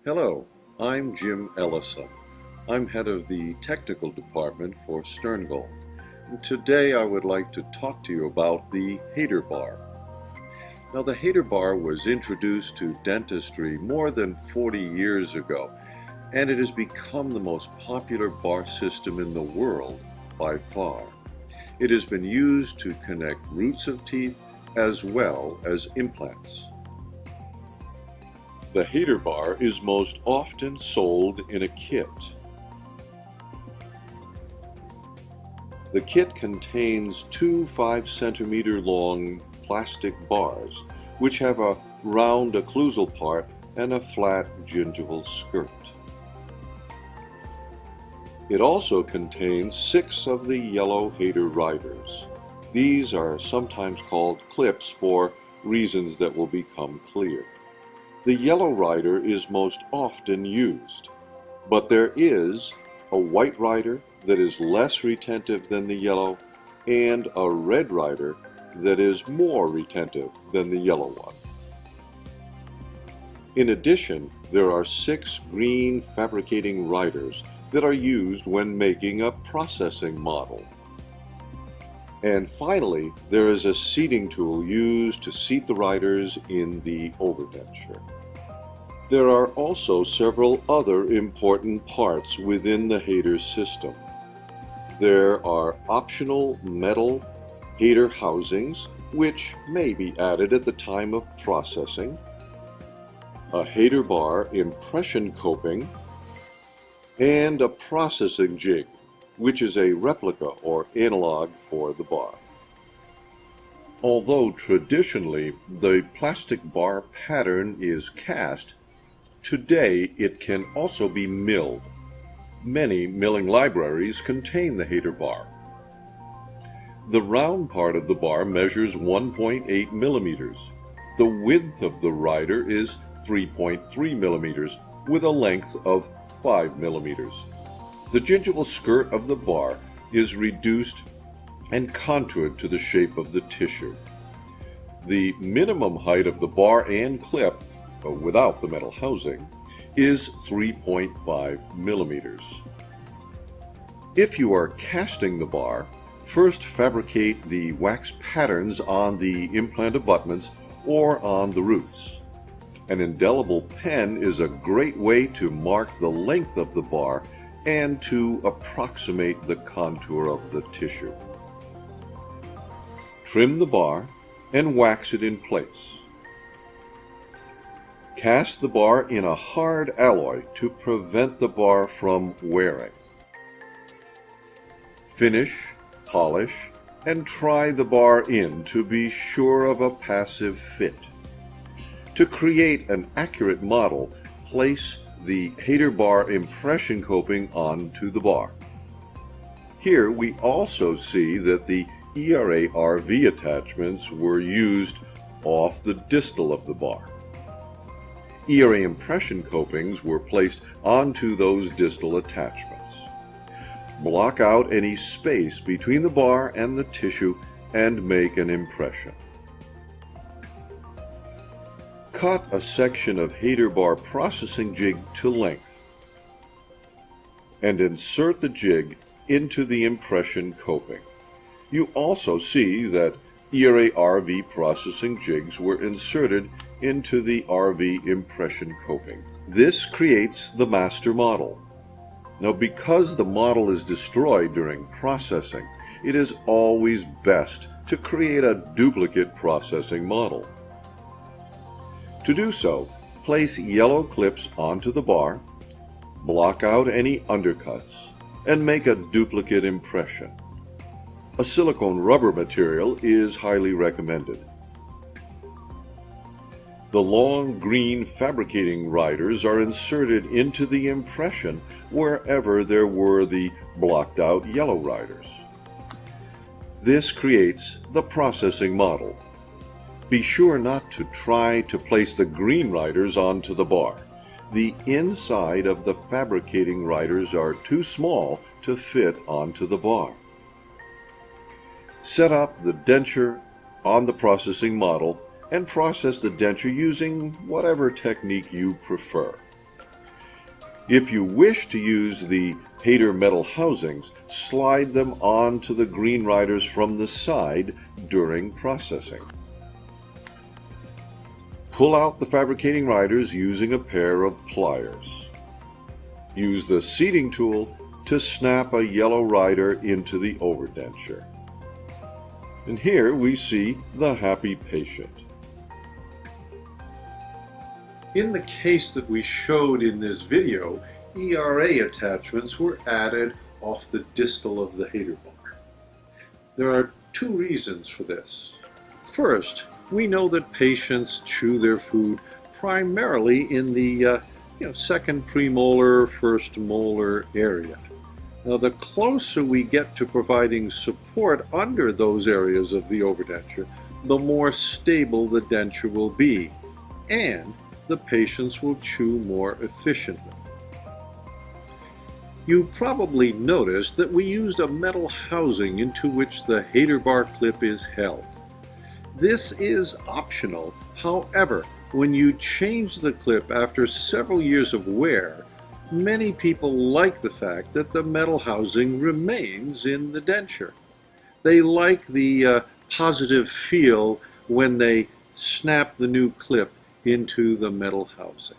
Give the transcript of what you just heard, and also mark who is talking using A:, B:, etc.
A: Hello, I'm Jim Ellison. I'm head of the technical department for Sterngold. Today I would like to talk to you about the Hader bar. Now, the Hader bar was introduced to dentistry more than 40 years ago, and it has become the most popular bar system in the world by far. It has been used to connect roots of teeth as well as implants. The Hader bar is most often sold in a kit. The kit contains two 5-centimeter long plastic bars, which have a round occlusal part and a flat gingival skirt. It also contains 6 of the yellow Hader riders. These are sometimes called clips for reasons that will become clear. The yellow rider is most often used, but there is a white rider that is less retentive than the yellow and a red rider that is more retentive than the yellow one. In addition, there are 6 green fabricating riders that are used when making a processing model. And finally, there is a seating tool used to seat the riders in the overdenture. There are also several other important parts within the Hader system. There are optional metal Hader housings, which may be added at the time of processing, a Hader bar impression coping, and a processing jig, which is a replica or analog for the bar. Although traditionally the plastic bar pattern is cast, today it can also be milled. Many milling libraries contain the Hader bar. The round part of the bar measures 1.8 millimeters. The width of the rider is 3.3 millimeters with a length of 5 millimeters. The gingival skirt of the bar is reduced and contoured to the shape of the tissue. The minimum height of the bar and clip, without the metal housing, is 3.5 millimeters. If you are casting the bar, first fabricate the wax patterns on the implant abutments or on the roots. An indelible pen is a great way to mark the length of the bar and to approximate the contour of the tissue. Trim the bar and wax it in place. Cast the bar in a hard alloy to prevent the bar from wearing. Finish, polish, and try the bar in to be sure of a passive fit. To create an accurate model, place the Hader bar impression coping onto the bar. Here we also see that the ERA-RV attachments were used off the distal of the bar. ERA impression copings were placed onto those distal attachments. Block out any space between the bar and the tissue and make an impression. Cut a section of Hader bar processing jig to length and insert the jig into the impression coping. You also see that ERA-RV processing jigs were inserted into the RV impression coping. This creates the master model. Now, because the model is destroyed during processing, it is always best to create a duplicate processing model. To do so, place yellow clips onto the bar, block out any undercuts, and make a duplicate impression. A silicone rubber material is highly recommended. The long green fabricating riders are inserted into the impression wherever there were the blocked out yellow riders. This creates the processing model. Be sure not to try to place the green riders onto the bar. The inside of the fabricating riders are too small to fit onto the bar. Set up the denture on the processing model and process the denture using whatever technique you prefer. If you wish to use the Hader metal housings, slide them onto the green riders from the side during processing. Pull out the fabricating riders using a pair of pliers. Use the seating tool to snap a yellow rider into the overdenture. And here we see the happy patient. In the case that we showed in this video, ERA attachments were added off the distal of the Hader bar. There are two reasons for this. First, we know that patients chew their food primarily in the second premolar, first molar area. Now, the closer we get to providing support under those areas of the overdenture, the more stable the denture will be, and the patients will chew more efficiently. You probably noticed that we used a metal housing into which the Hader bar clip is held. This is optional. However, when you change the clip after several years of wear, many people like the fact that the metal housing remains in the denture. They like the positive feel when they snap the new clip into the metal housing.